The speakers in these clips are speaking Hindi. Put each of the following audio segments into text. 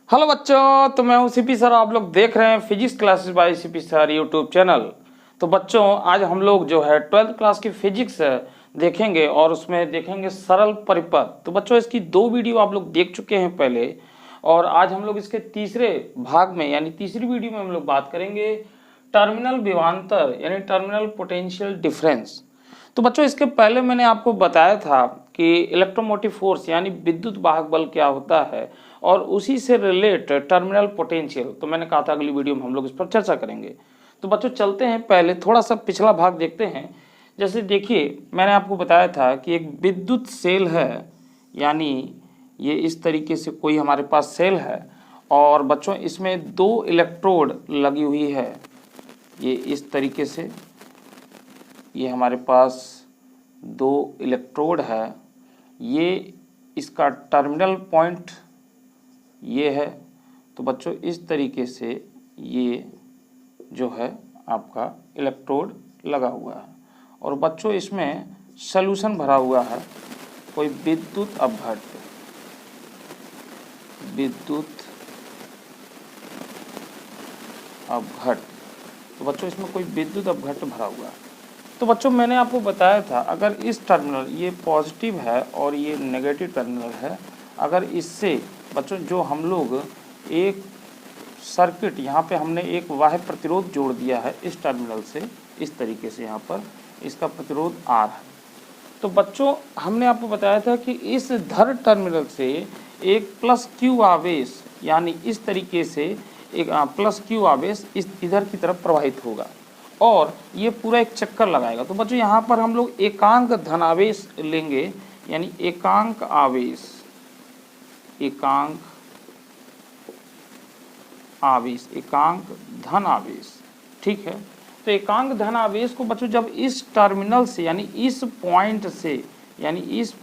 हेलो बच्चों, तो मैं हूं सीपी सर। आप लोग देख रहे हैं physics classes bye CP sir YouTube channel. तो बच्चों, आज हम लोग जो है 12th क्लास की फिजिक्स देखेंगे और उसमें देखेंगे सरल परिपथ। तो बच्चों, इसकी 2 वीडियो आप लोग देख चुके हैं पहले, और आज हम लोग इसके तीसरे भाग में यानी तीसरी वीडियो में हम लोग बात करेंगे टर्मिनल विभवांतर यानी टर्मिनल पोटेंशियल डिफरेंस। तो बच्चों, इसके पहले मैंने आपको बताया था कि इलेक्ट्रोमोटिव फोर्स यानी विद्युत वाहक बल क्या होता है और उसी से रिलेट टर्मिनल पोटेंशियल। तो मैंने कहा था अगली वीडियो में हम लोग इस पर चर्चा करेंगे। तो बच्चों, चलते हैं, पहले थोड़ा सा पिछला भाग देखते हैं। जैसे देखिए, मैंने आपको बताया था कि एक विद्युत सेल है, यानी ये इस तरीके से कोई हमारे पास सेल है और बच्चों इसमें 2 इलेक्ट्रोड लगी हुई है। ये इस तरीके से ये हमारे पास 2 इलेक्ट्रोड है। ये इसका टर्मिनल पॉइंट ये है। तो बच्चों, इस तरीके से ये जो है आपका इलेक्ट्रोड लगा हुआ है और बच्चों इसमें सॉल्यूशन भरा हुआ है, कोई विद्युत अपघट्ट तो बच्चों इसमें कोई विद्युत अपघट्ट भरा हुआ है। तो बच्चों, मैंने आपको बताया था अगर इस टर्मिनल ये पॉजिटिव है और ये नेगेटिव टर्मिनल है, अगर इससे बच्चों जो हम लोग एक सर्किट यहाँ पे हमने एक बाह्य प्रतिरोध जोड़ दिया है इस टर्मिनल से, इस तरीके से यहाँ पर इसका प्रतिरोध R है। तो बच्चों, हमने आपको बताया था कि इस धर टर्मिनल से एक प्लस Q आवेश यानी इस तरीके से एक प्लस Q आवेश इस इधर की तरफ प्रवाहित होगा और ये पूरा एक चक्कर लगाएगा। तो बच्चों, यहाँ पर हम लोग एकांक धनावेश लेंगे, यानी एकांक धन आवेश, ठीक है। तो एकांक धन आवेश को बच्चों जब इस टर्मिनल से यानी इस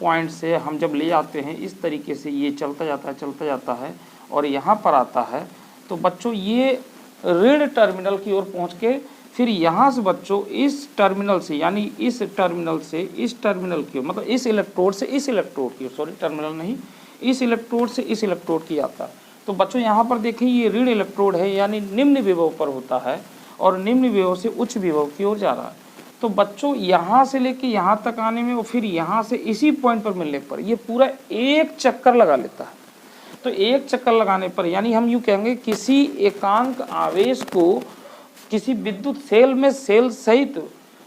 पॉइंट से हम जब ले जाते हैं, इस तरीके से ये चलता जाता है और यहाँ पर आता है, तो बच्चों ये ऋण टर्मिनल की ओर पहुँच के फिर यहाँ से बच्चों इस टर्मिनल से यानी इस टर्मिनल से इस टर्मिनल की मतलब इस इलेक्ट्रोड से इस इलेक्ट्रोड की, सॉरी टर्मिनल नहीं, इस इलेक्ट्रोड से इस इलेक्ट्रोड की आता है। तो बच्चों यहाँ पर देखें, ये ऋण इलेक्ट्रोड है यानी निम्न विभव पर होता है और निम्न विभव से उच्च विभव की ओर जा रहा है। तो बच्चों यहाँ से लेके यहाँ तक आने में और फिर यहाँ से इसी पॉइंट पर मिलने पर ये पूरा एक चक्कर लगा लेता है। तो एक चक्कर लगाने पर यानी हम यूँ कहेंगे किसी एकांक आवेश को किसी विद्युत सेल में सेल सहित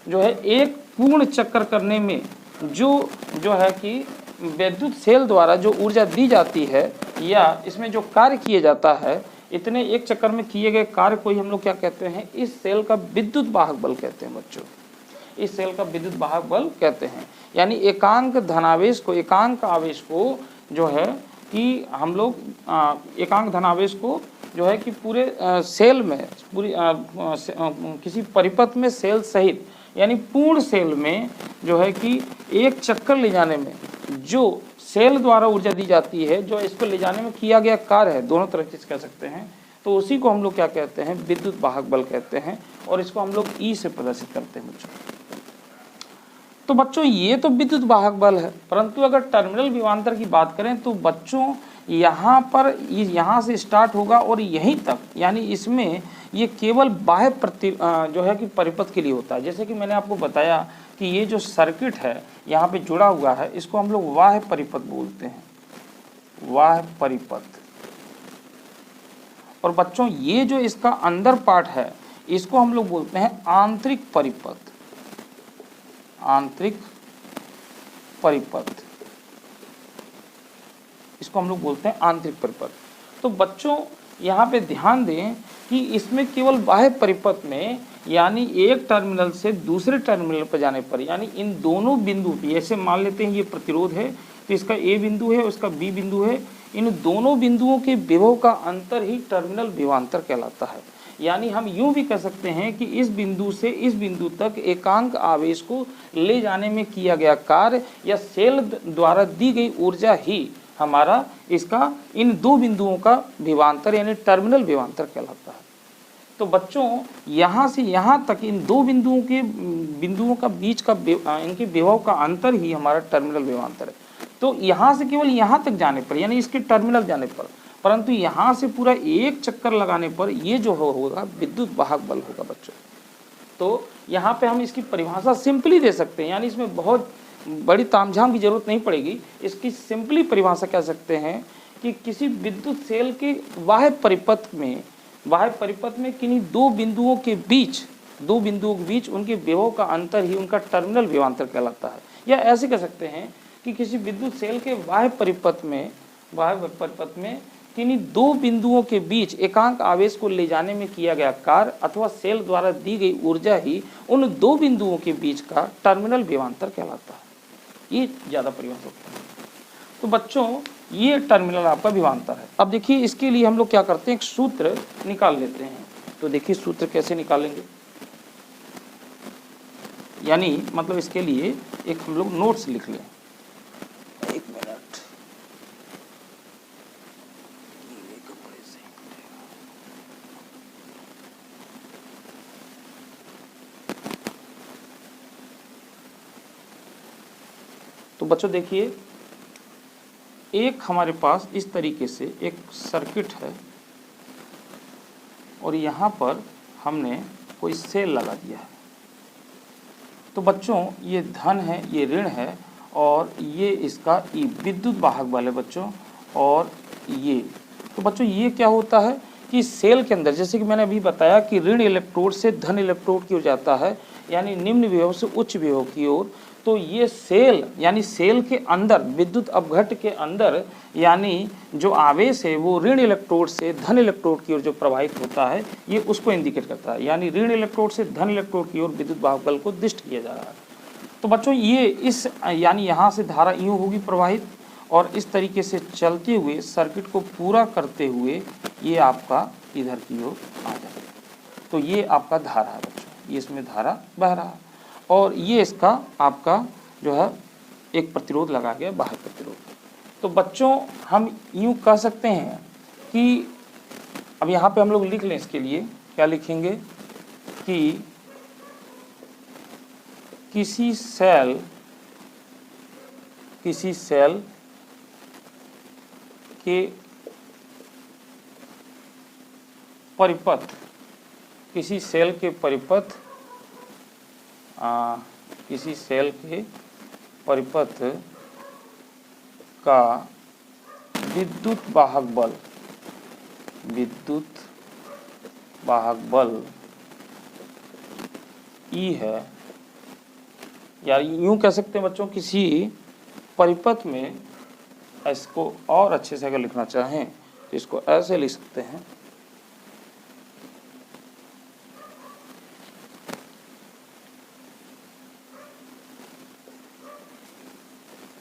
जो है एक पूर्ण चक्कर करने में जो है कि विद्युत सेल द्वारा जो ऊर्जा दी जाती है या इसमें जो कार्य किया जाता है, इतने एक चक्कर में किए गए कार्य को ही हम लोग क्या कहते हैं, इस सेल का विद्युत वाहक बल कहते हैं। बच्चों, इस सेल का विद्युत वाहक बल कहते हैं। यानी एकांक धनावेश को, एकांक आवेश को जो है कि हम लोग एकांक धनावेश को जो है कि पूरे सेल में किसी परिपथ में सेल सहित यानी पूर्ण सेल में जो है कि एक चक्कर ले जाने में जो सेल द्वारा ऊर्जा दी जाती है, जो इसको ले जाने में किया गया कार्य है, दोनों तरह से कह सकते हैं, तो उसी को हम लोग क्या कहते हैं, विद्युत वाहक बल कहते हैं और इसको हम लोग E से प्रदर्शित करते हैं बच्चों। तो बच्चों, ये तो विद्युत वाहक बल है, परंतु अगर टर्मिनल विभवांतर की बात करें तो बच्चों यहाँ पर यहाँ से स्टार्ट होगा और यहीं तक, यानी इसमें ये केवल बाह्य जो है कि परिपथ के लिए होता है। जैसे कि मैंने आपको बताया कि ये जो सर्किट है यहाँ पे जुड़ा हुआ है, इसको हम लोग बाह्य परिपथ बोलते हैं, बाह्य परिपथ। और बच्चों, ये जो इसका अंदर पार्ट है इसको हम लोग बोलते हैं आंतरिक परिपथ, आंतरिक परिपथ, इसको हम लोग बोलते हैं आंतरिक परिपथ। तो बच्चों, यहाँ पे ध्यान दें कि इसमें केवल बाह्य परिपथ में यानी एक टर्मिनल से दूसरे टर्मिनल पर जाने पर यानी इन दोनों बिंदु, ऐसे मान लेते हैं ये प्रतिरोध है तो इसका A बिंदु है, उसका B बिंदु है, इन दोनों बिंदुओं के विभव का अंतर ही टर्मिनल विभवांतर कहलाता है। यानी हम यूं भी कह सकते हैं कि इस बिंदु से इस बिंदु तक एकांक आवेश को ले जाने में किया गया कार्य या सेल द्वारा दी गई ऊर्जा ही हमारा इसका इन 2 बिंदुओं का विभवांतर यानी टर्मिनल विभवांतर कहलाता है। तो बच्चों, यहाँ से यहाँ तक इन 2 बिंदुओं का बीच का इनके विभव का अंतर ही हमारा टर्मिनल विभवांतर है। तो यहाँ से केवल यहाँ तक जाने पर यानी इसके टर्मिनल जाने पर परंतु यहाँ से पूरा एक चक्कर लगाने पर ये जो होगा विद्युत वाहक बल होगा बच्चों। तो यहाँ पे हम इसकी परिभाषा सिंपली दे सकते हैं, यानी इसमें बहुत बड़ी तामझाम की जरूरत नहीं पड़ेगी। इसकी सिंपली परिभाषा कह सकते हैं कि किसी विद्युत सेल के बाह्य परिपथ में किन्हीं दो बिंदुओं के बीच उनके विभव का अंतर ही उनका टर्मिनल विभवांतर कहलाता है। या ऐसे कह सकते हैं कि किसी विद्युत सेल के बाह्य परिपथ में किन्हीं दो बिंदुओं के बीच एकांक आवेश को ले जाने में किया गया कार्य अथवा सेल द्वारा दी गई ऊर्जा ही उन दो बिंदुओं के बीच का टर्मिनल विभवांतर कहलाता है। ये ज़्यादा परिभाषा होता है। तो बच्चों ये टर्मिनल आपका विभवांतर है। अब देखिए इसके लिए हम लोग क्या करते हैं, एक सूत्र निकाल लेते हैं। तो देखिए सूत्र कैसे निकालेंगे, यानी मतलब इसके लिए एक हम लोग नोट्स लिख लें। एक मिनट, तो बच्चों देखिए एक हमारे पास इस तरीके से एक सर्किट है और यहाँ पर हमने कोई सेल लगा दिया है। तो बच्चों ये धन है, ये ऋण है और ये इसका विद्युत वाहक बल है बच्चों। और ये तो बच्चों ये क्या होता है कि सेल के अंदर, जैसे कि मैंने अभी बताया कि ऋण इलेक्ट्रोड से धन इलेक्ट्रोड की ओर जाता है, यानी निम्न विभव से उच्च विभव की ओर। तो ये सेल यानी सेल के अंदर विद्युत अपघट्ट के अंदर यानी जो आवेश है वो ऋण इलेक्ट्रोड से धन इलेक्ट्रोड की ओर जो प्रवाहित होता है ये उसको इंडिकेट करता है, यानी ऋण इलेक्ट्रोड से धन इलेक्ट्रोड की ओर विद्युत वाहक बल को दिष्ट किया जा रहा है। तो बच्चों ये इस यानी यहाँ से धारा यूँ होगी प्रवाहित और इस तरीके से चलते हुए सर्किट को पूरा करते हुए ये आपका इधर की ओर आ जाएगा। तो ये आपका धारा है बच्चों, ये इसमें धारा बह रहा है और ये इसका आपका जो है एक प्रतिरोध लगा गया, बाह्य प्रतिरोध। तो बच्चों हम यूँ कह सकते हैं कि अब यहाँ पे हम लोग लिख लें, इसके लिए क्या लिखेंगे कि किसी सेल के परिपथ किसी सेल के परिपथ का विद्युत वाहक बल ई है। या यूं कह सकते हैं बच्चों, किसी परिपथ में, इसको और अच्छे से अगर लिखना चाहें तो इसको ऐसे लिख सकते हैं,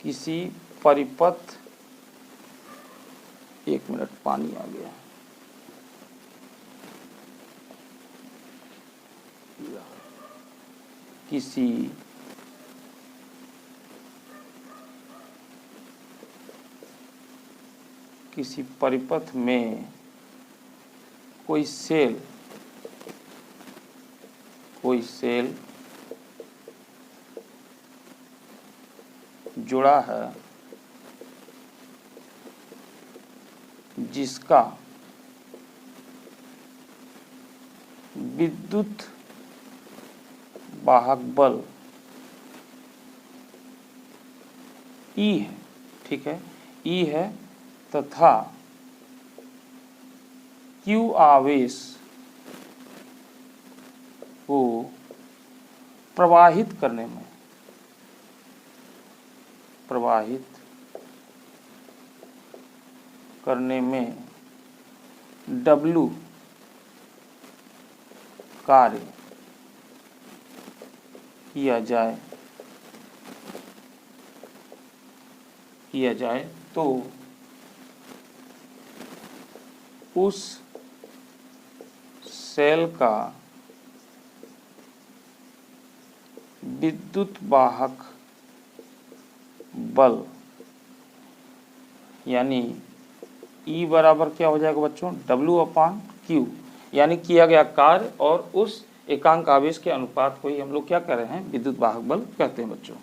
किसी परिपथ, एक मिनट पानी आ गया, किसी परिपथ में कोई सेल जुड़ा है जिसका विद्युत वाहक बल ई है, ठीक है, ई है तथा Q आवेश को प्रवाहित करने में W कार्य किया जाए तो उस सेल का विद्युत वाहक बल यानी E बराबर क्या हो जाएगा बच्चों, W/Q, यानी किया गया कार्य और उस एकांक आवेश के अनुपात को ही हम लोग क्या कह रहे हैं, विद्युत वाहक बल कहते हैं बच्चों।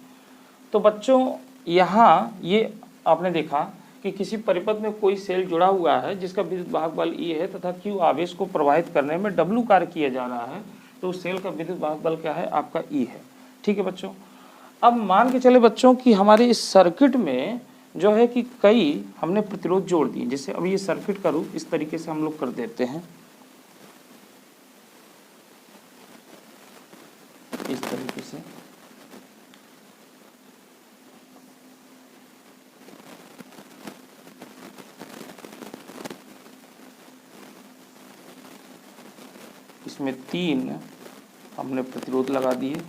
तो बच्चों यहाँ ये आपने देखा कि किसी परिपथ में कोई सेल जुड़ा हुआ है जिसका विद्युत वाहक बल E है तथा Q आवेश को प्रवाहित करने में W कार्य किया जा रहा है, तो उस सेल का विद्युत वाहक बल क्या है, आपका E है। ठीक है बच्चों। अब मान के चले बच्चों कि हमारे इस सर्किट में जो है कि कई हमने प्रतिरोध जोड़ दिए। जैसे अब ये सर्किट का रूप इस तरीके से हम लोग कर देते हैं, इस तरीके से। इसमें 3 हमने प्रतिरोध लगा दिए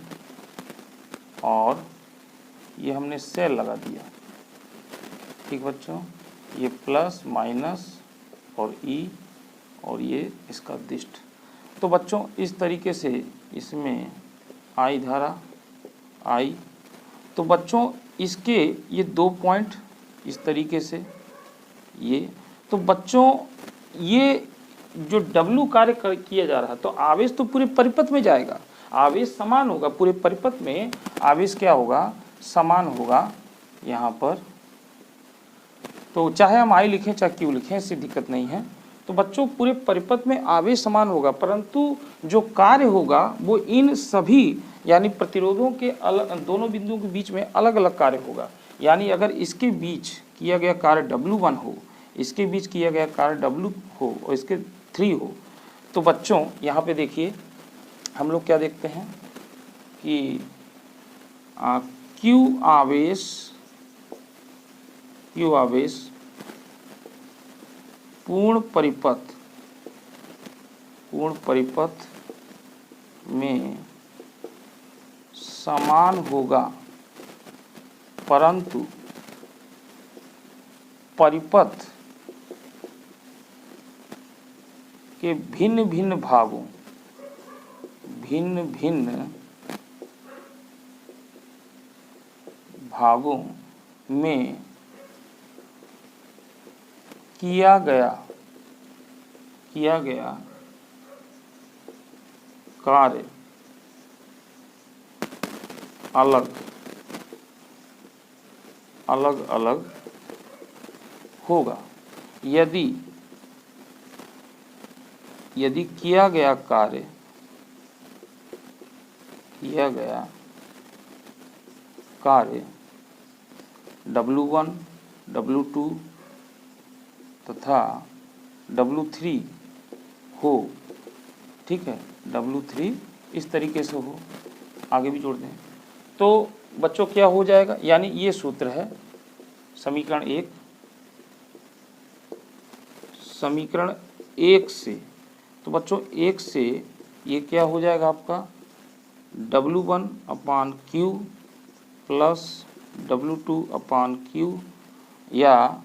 और ये हमने सेल लगा दिया। ठीक बच्चों, ये प्लस माइनस और E और ये इसका दिष्ट। तो बच्चों इस तरीके से इसमें I धारा I, तो बच्चों इसके ये 2 पॉइंट इस तरीके से ये, तो बच्चों ये जो W कार्य किया जा रहा है, तो आवेश तो पूरे परिपथ में जाएगा, आवेश समान होगा पूरे परिपथ में, आवेश क्या होगा, समान होगा यहाँ पर। तो चाहे हम I लिखें चाहे Q लिखें, इससे दिक्कत नहीं है। तो बच्चों पूरे परिपथ में आवेश समान होगा, परंतु जो कार्य होगा वो इन सभी यानी प्रतिरोधों के दोनों बिंदुओं के बीच में अलग अलग कार्य होगा। यानी अगर इसके बीच किया गया कार्य W1 हो, इसके बीच किया गया कार्य W हो और इसके 3 हो, तो बच्चों यहाँ पे देखिए हम लोग क्या देखते हैं कि Q आवेश पूर्ण परिपथ में समान होगा, परंतु परिपथ के भिन्न भिन्न भागों में किया गया कार्य अलग होगा। यदि किया गया कार्य W1, W2 तथा W3 हो, ठीक है, W3 इस तरीके से हो, आगे भी जोड़ दें, तो बच्चों क्या हो जाएगा, यानी ये सूत्र है समीकरण 1 से, तो बच्चों 1 से ये क्या हो जाएगा आपका W1/Q प्लस W2/Q या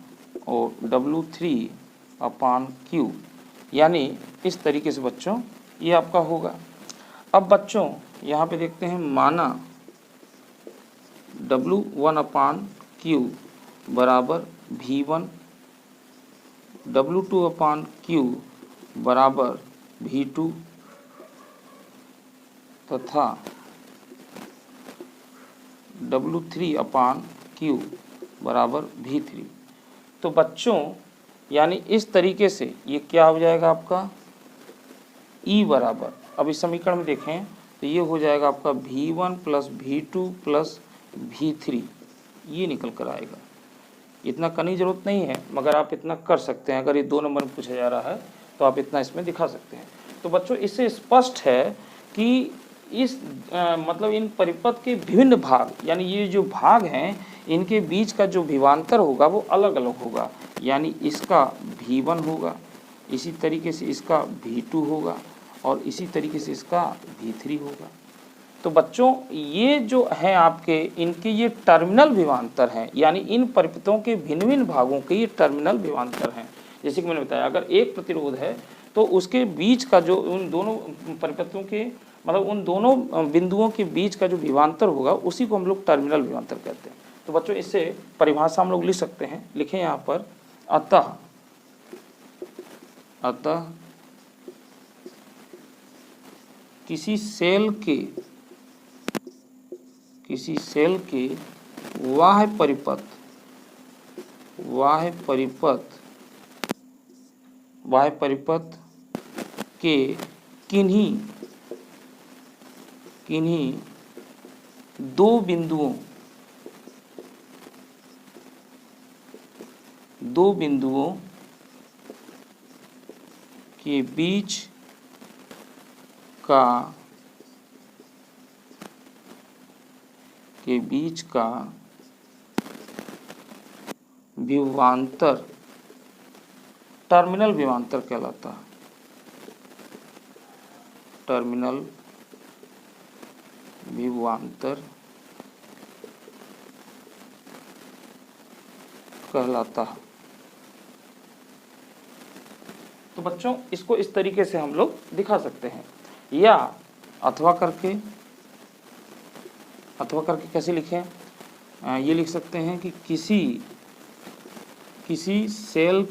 और W3/Q, यानी इस तरीके से बच्चों ये आपका होगा। अब बच्चों यहाँ पे देखते हैं, माना W1/Q बराबर V1, W2/Q बराबर V2 तथा W3/Q बराबर V3। तो बच्चों यानी इस तरीके से ये क्या हो जाएगा आपका E बराबर, अब इस समीकरण में देखें तो ये हो जाएगा आपका V1 plus V2 plus V3, ये निकल कर आएगा। इतना करने की जरूरत नहीं है, मगर आप इतना कर सकते हैं। अगर ये 2 नंबर में पूछा जा रहा है तो आप इतना इसमें दिखा सकते हैं। तो बच्चों इससे स्पष्ट है कि इस मतलब इन परिपथ के विभिन्न भाग, यानी ये जो भाग हैं इनके बीच का जो विभवांतर होगा वो अलग अलग होगा। यानी इसका V1 होगा, इसी तरीके से इसका V2 होगा और इसी तरीके से इसका V3 होगा। तो बच्चों ये जो है आपके इनके ये टर्मिनल विभवांतर हैं, यानी इन परिपथों के भिन्न भिन्न भागों के ये टर्मिनल विभवांतर हैं। जैसे कि मैंने बताया, अगर एक प्रतिरोध है तो उसके बीच का जो उन दोनों परिपथों के मतलब उन दोनों बिंदुओं के बीच का जो विभवांतर होगा उसी को हम लोग टर्मिनल विभवांतर कहते हैं। तो बच्चों इससे परिभाषा हम लोग लिख सकते हैं, लिखें यहाँ पर, अतः किसी सेल के बाह्य परिपथ के किन्हीं दो बिंदुओं के बीच का विभवांतर टर्मिनल विभवांतर कहलाता है। टर्मिनल विभवांतर कहलाता है। तो बच्चों इसको इस तरीके से हम लोग दिखा सकते हैं, या अथवा करके कैसे लिखें, ये लिख सकते हैं कि किसी सेल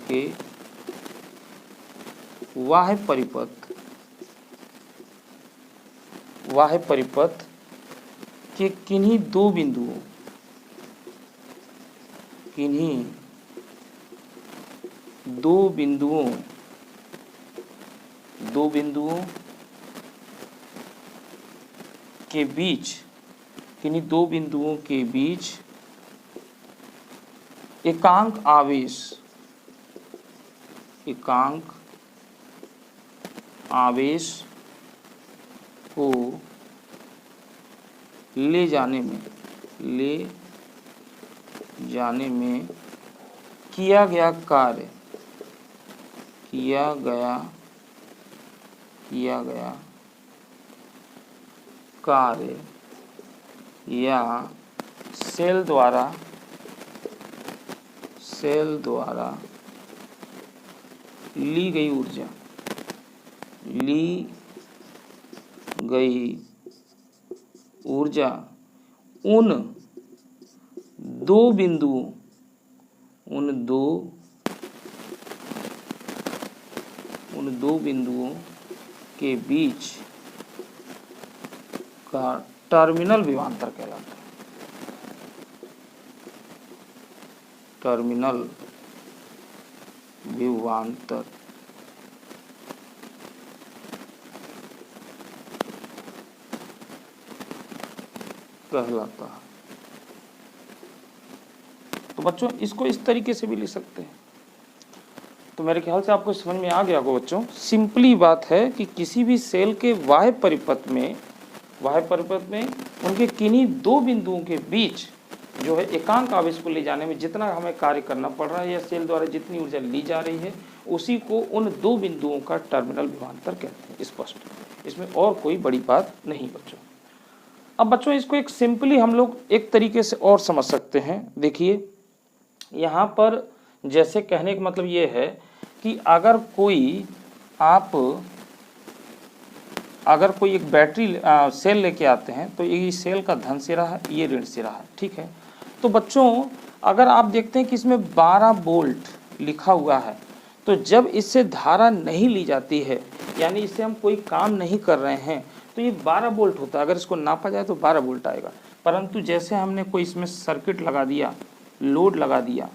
के बाह्य परिपथ के किन्हीं दो बिंदुओं के बीच एकांक आवेश को ले जाने में किया गया कार्य या सेल द्वारा ली गई ऊर्जा उन दो बिंदुओं के बीच का टर्मिनल विभवांतर कहलाता है। टर्मिनल विभवांतर कहलाता है। तो बच्चों इसको इस तरीके से भी लिख सकते हैं। तो मेरे ख्याल से आपको समझ में आ गया होगा बच्चों। सिंपली बात है कि किसी भी सेल के बाह्य परिपथ में उनके किन्हीं दो बिंदुओं के बीच जो है एकांक आवेश को ले जाने में जितना हमें कार्य करना पड़ रहा है या सेल द्वारा जितनी ऊर्जा ली जा रही है, उसी को उन दो बिंदुओं का टर्मिनल विभवांतर कहते हैं। स्पष्ट, इसमें और कोई बड़ी बात नहीं बच्चों। अब बच्चों इसको एक सिंपली हम लोग एक तरीके से और समझ सकते हैं। देखिए यहाँ पर जैसे कहने का मतलब ये है कि अगर कोई एक बैटरी सेल लेके आते हैं तो ये सेल का धन सिरा है, ये ऋण सिरा है, ठीक है। तो बच्चों अगर आप देखते हैं कि इसमें 12 वोल्ट लिखा हुआ है, तो जब इससे धारा नहीं ली जाती है, यानी इससे हम कोई काम नहीं कर रहे हैं, तो ये 12 वोल्ट होता है। अगर इसको नापा जाए तो 12 वोल्ट आएगा। परंतु जैसे हमने कोई इसमें सर्किट लगा दिया, लोड लगा दिया,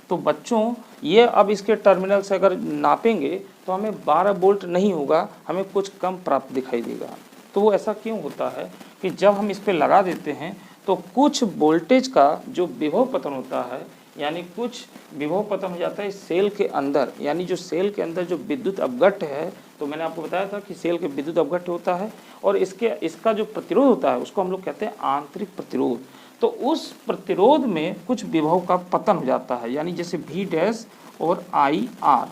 तो बच्चों ये अब इसके टर्मिनल से अगर नापेंगे तो हमें 12 वोल्ट नहीं होगा, हमें कुछ कम प्राप्त दिखाई देगा। तो वो ऐसा क्यों होता है कि जब हम इस पे लगा देते हैं तो कुछ वोल्टेज का जो विभव पतन होता है, यानी कुछ विभव पतन हो जाता है सेल के अंदर, यानी जो सेल के अंदर जो विद्युत अपघट्ट है, तो मैंने आपको बताया था कि सेल के विद्युत अपघट्ट होता है और इसका जो प्रतिरोध होता है उसको हम लोग कहते हैं आंतरिक प्रतिरोध। तो उस प्रतिरोध में कुछ विभव का पतन हो जाता है, यानी जैसे V डैश और IR।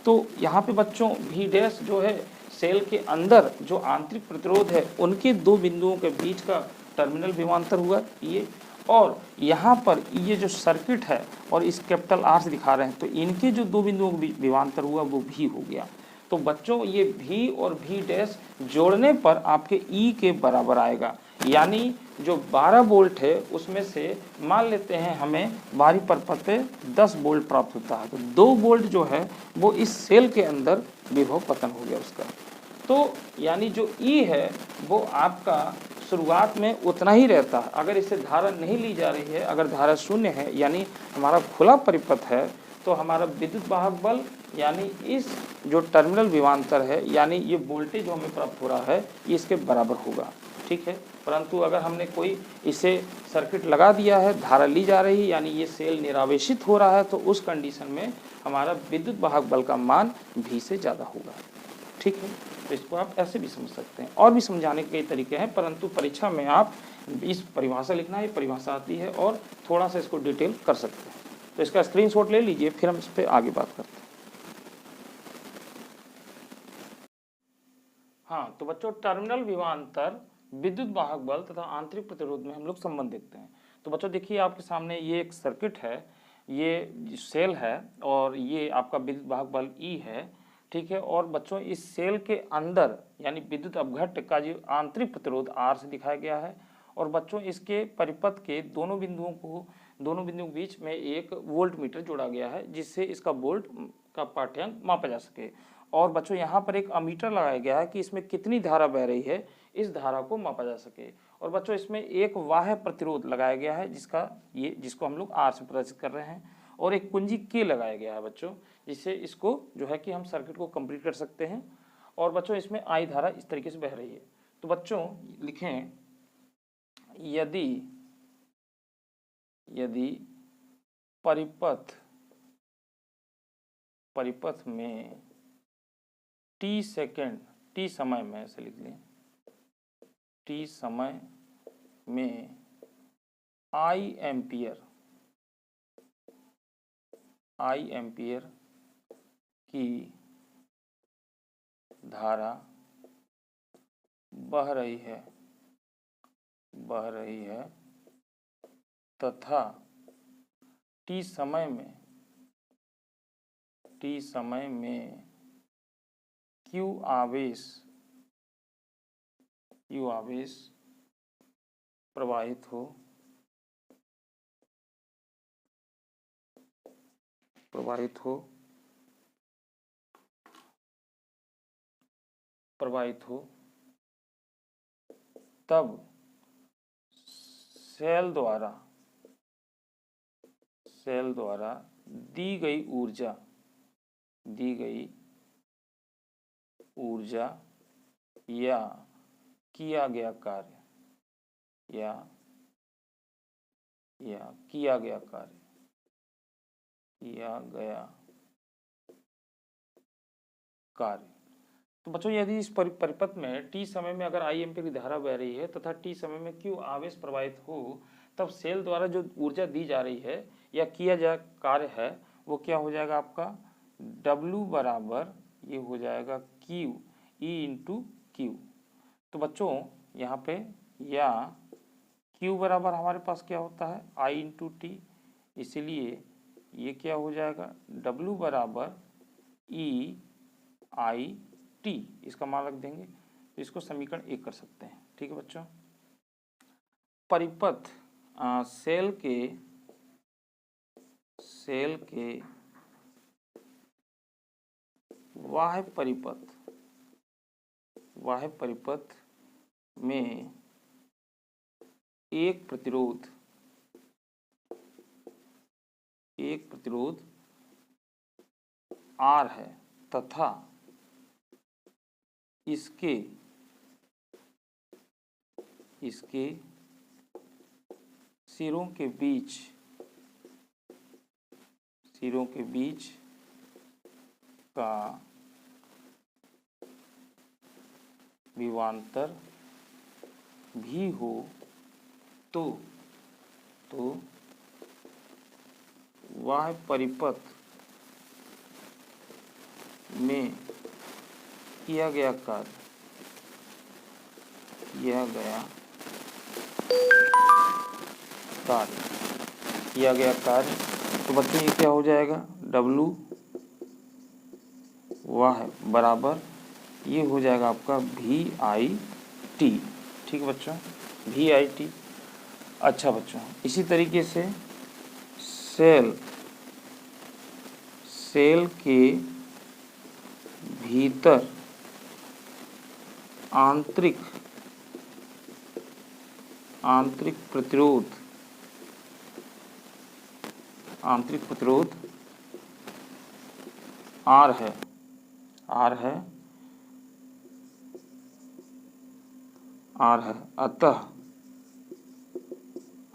तो यहाँ पे बच्चों V डैश जो है सेल के अंदर जो आंतरिक प्रतिरोध है उनके दो बिंदुओं के बीच का टर्मिनल विभवांतर हुआ ये, और यहाँ पर ये जो सर्किट है और इस कैपिटल R से दिखा रहे हैं, तो इनके जो दो बिंदुओं का विभवांतर हुआ वो V हो गया। तो बच्चों ये V और V डैश जोड़ने पर आपके E के बराबर आएगा, यानी जो 12 वोल्ट है उसमें से मान लेते हैं हमें बाहरी परिपथ पे 10 वोल्ट प्राप्त होता है, तो 2 वोल्ट जो है वो इस सेल के अंदर विभव पतन हो गया उसका। तो यानी जो E है वो आपका शुरुआत में उतना ही रहता है। अगर इससे धारा नहीं ली जा रही है, अगर धारा शून्य है यानी हमारा खुला परिपथ है, तो हमारा विद्युत वाहक बल यानी इस जो टर्मिनल विभवांतर है यानी ये वोल्टेज जो हमें प्राप्त हो रहा है ये इसके बराबर होगा, ठीक है। परंतु अगर हमने कोई इसे सर्किट लगा दिया है, धारा ली जा रही है यानी ये सेल निरावेशित हो रहा है, तो उस कंडीशन में हमारा विद्युत वाहक बल का मान V से ज़्यादा होगा, ठीक है। तो इसको आप ऐसे भी समझ सकते हैं, और भी समझाने के कई तरीके हैं, परंतु परीक्षा में आप इस परिभाषा लिखना है, परिभाषा आती है और थोड़ा सा इसको डिटेल कर सकते हैं। तो इसका स्क्रीनशॉट ले लीजिए, फिर हम इस पर आगे बात करते हैं। हाँ, तो बच्चों टर्मिनल विभवांतर, विद्युत वाहक बल तथा आंतरिक प्रतिरोध में हम लोग संबंध देखते हैं। तो बच्चों देखिए आपके सामने ये एक सर्किट है, ये सेल है और ये आपका विद्युत वाहक बल E है, ठीक है। और बच्चों इस सेल के अंदर यानी विद्युत अपघट्ट का जो आंतरिक प्रतिरोध R से दिखाया गया है, और बच्चों इसके परिपथ के दोनों बिंदुओं के बीच में एक वोल्ट मीटर जोड़ा गया है, जिससे इसका वोल्ट का पाठ्यांक मापा जा सके। और बच्चों यहाँ पर एक अमीटर लगाया गया है कि इसमें कितनी धारा बह रही है, इस धारा को मापा जा सके। और बच्चों इसमें एक बाह्य प्रतिरोध लगाया गया है जिसको हम लोग R से प्रदर्शित कर रहे हैं, और एक कुंजी K लगाया गया है बच्चों, जिससे इसको जो है कि हम सर्किट को कंप्लीट कर सकते हैं। और बच्चों इसमें I धारा इस तरीके से बह रही है। तो बच्चों लिखें, यदि परिपथ में t समय में, ऐसे लिख लें, t समय में I एम्पियर की धारा बह रही है तथा t समय में Q आवेश प्रवाहित हो तब सेल द्वारा दी गई ऊर्जा या किया गया कार्य। तो बच्चों यदि इस परिपथ में t समय में अगर I एम्पीयर की धारा बह रही है तथा t समय में Q आवेश प्रवाहित हो, तब सेल द्वारा जो ऊर्जा दी जा रही है या किया जा कार्य है वो क्या हो जाएगा आपका W बराबर ये हो जाएगा Q E इंटू Q। तो बच्चों यहाँ पे या Q बराबर हमारे पास क्या होता है I इंटू T, इसीलिए ये क्या हो जाएगा W बराबर E I T, इसका मान रख देंगे। तो इसको समीकरण 1 कर सकते हैं, ठीक है बच्चों। परिपथ सेल के बाह्य परिपथ में एक प्रतिरोध R है तथा इसके सिरों के बीच का विभवांतर भी हो तो वह परिपथ में किया गया कार्य। तो बच्चों ये क्या हो जाएगा W वह बराबर ये हो जाएगा आपका VIT, ठीक है बच्चों, VIT। अच्छा बच्चों इसी तरीके से सेल के भीतर आंतरिक आंतरिक प्रतिरोध R है,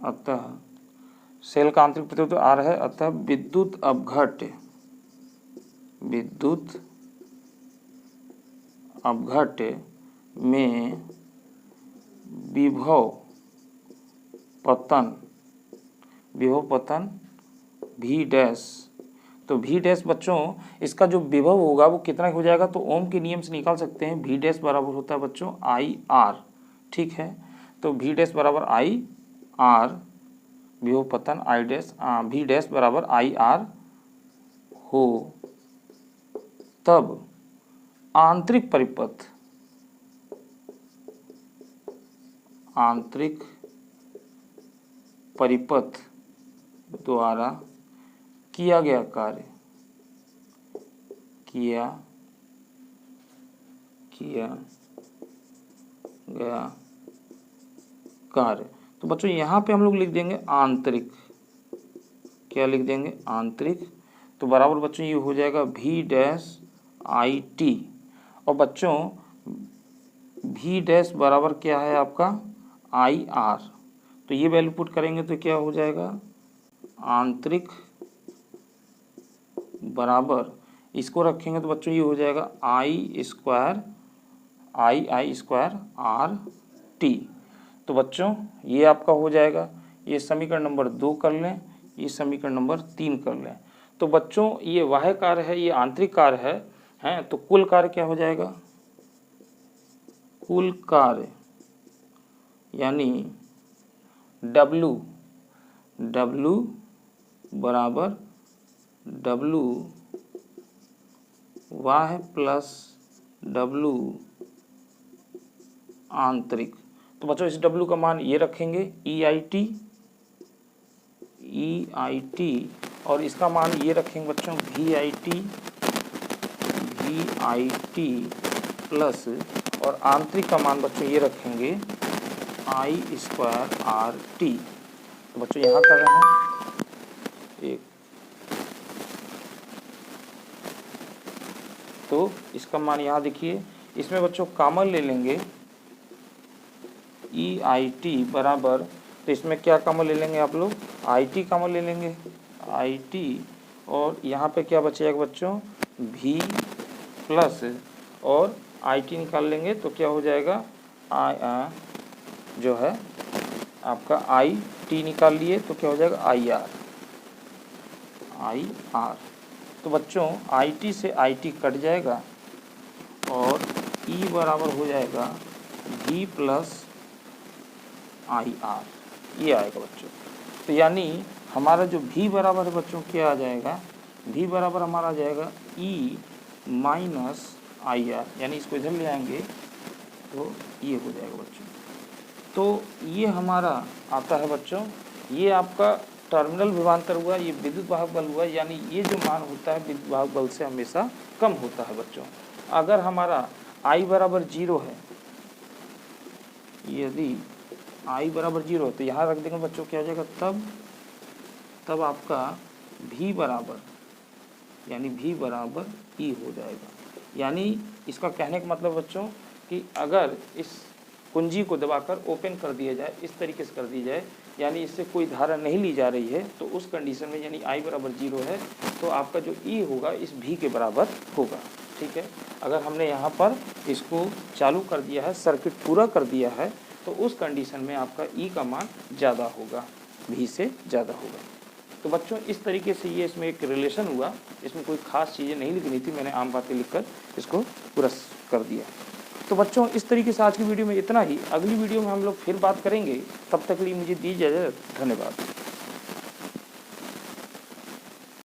अतः सेल का आंतरिक प्रतिरोध R है, अतः विद्युत अपघट्य में विभव पतन V डैश। तो V डैश बच्चों इसका जो विभव होगा वो कितना हो जाएगा, तो ओम के नियम से निकाल सकते हैं। V डैश बराबर होता है बच्चों IR, ठीक है। तो V डैश बराबर IR विभव पतन V डैश बराबर IR हो, तब आंतरिक परिपथ द्वारा किया गया कार्य। तो बच्चों यहाँ पे हम लोग लिख देंगे आंतरिक, क्या लिख देंगे, आंतरिक। तो बराबर बच्चों ये हो जाएगा V डैश IT, और बच्चों V डैश बराबर क्या है आपका IR। तो ये वैल्यू पुट करेंगे तो क्या हो जाएगा, आंतरिक बराबर इसको रखेंगे तो बच्चों ये हो जाएगा I स्क्वायर RT। तो बच्चों ये आपका हो जाएगा, ये समीकरण नंबर 2 कर लें, ये समीकरण नंबर 3 कर लें। तो बच्चों ये बाह्य कार्य है, ये आंतरिक कार्य है, तो कुल कार्य क्या हो जाएगा, कुल कार्य यानी W बराबर W बाह्य प्लस W आंतरिक। तो बच्चों इस W का मान ये रखेंगे EIT, और इसका मान ये रखेंगे बच्चों VIT प्लस, और आंतरिक का मान बच्चों ये रखेंगे I स्क्वायर RT। तो बच्चों यहाँ कर रहे हैं एक, तो इसका मान यहाँ देखिए, इसमें बच्चों कॉमन ले लेंगे EIT बराबर, तो इसमें क्या कॉमन ले लेंगे आप लोग, IT कॉमन ले लेंगे IT, और यहाँ पे क्या बचेगा बच्चों V प्लस, और IT निकाल लेंगे तो क्या हो जाएगा जो है आपका IT निकाल लिए तो क्या हो जाएगा IR। तो बच्चों IT से IT कट जाएगा और E बराबर हो जाएगा V प्लस IR, ये आएगा बच्चों। तो यानी हमारा जो V बराबर है बच्चों क्या आ जाएगा, V बराबर हमारा आ जाएगा E माइनस IR, यानी इसको इधर ले आएंगे तो ये हो जाएगा बच्चों। तो ये हमारा आता है बच्चों, ये आपका टर्मिनल विभवांतर हुआ, ये विद्युत वाहक बल हुआ, यानी ये जो मान होता है विद्युत वाहक बल से हमेशा कम होता है बच्चों। अगर हमारा I बराबर 0 है, यदि I बराबर 0 है तो यहाँ रख देंगे बच्चों, क्या हो जाएगा तब आपका V बराबर यानी V बराबर E हो जाएगा। यानी इसका कहने का मतलब बच्चों कि अगर इस कुंजी को दबाकर ओपन कर दिया जाए, इस तरीके से कर दी जाए, यानी इससे कोई धारा नहीं ली जा रही है, तो उस कंडीशन में यानी I बराबर 0 है तो आपका जो E होगा इस V के बराबर होगा, ठीक है। अगर हमने यहाँ पर इसको चालू कर दिया है, सर्किट पूरा कर दिया है, तो उस कंडीशन में आपका E का मान ज़्यादा होगा, V से ज़्यादा होगा। तो बच्चों इस तरीके से ये इसमें एक रिलेशन हुआ, इसमें कोई ख़ास चीज़ें नहीं लिखनी थी, मैंने आम बातें लिखकर इसको पूरा कर दिया। तो बच्चों इस तरीके से आज की वीडियो में इतना ही। अगली वीडियो में हम लोग फिर बात करेंगे, तब तक के लिए मुझे दीजिए इजाज़त, धन्यवाद।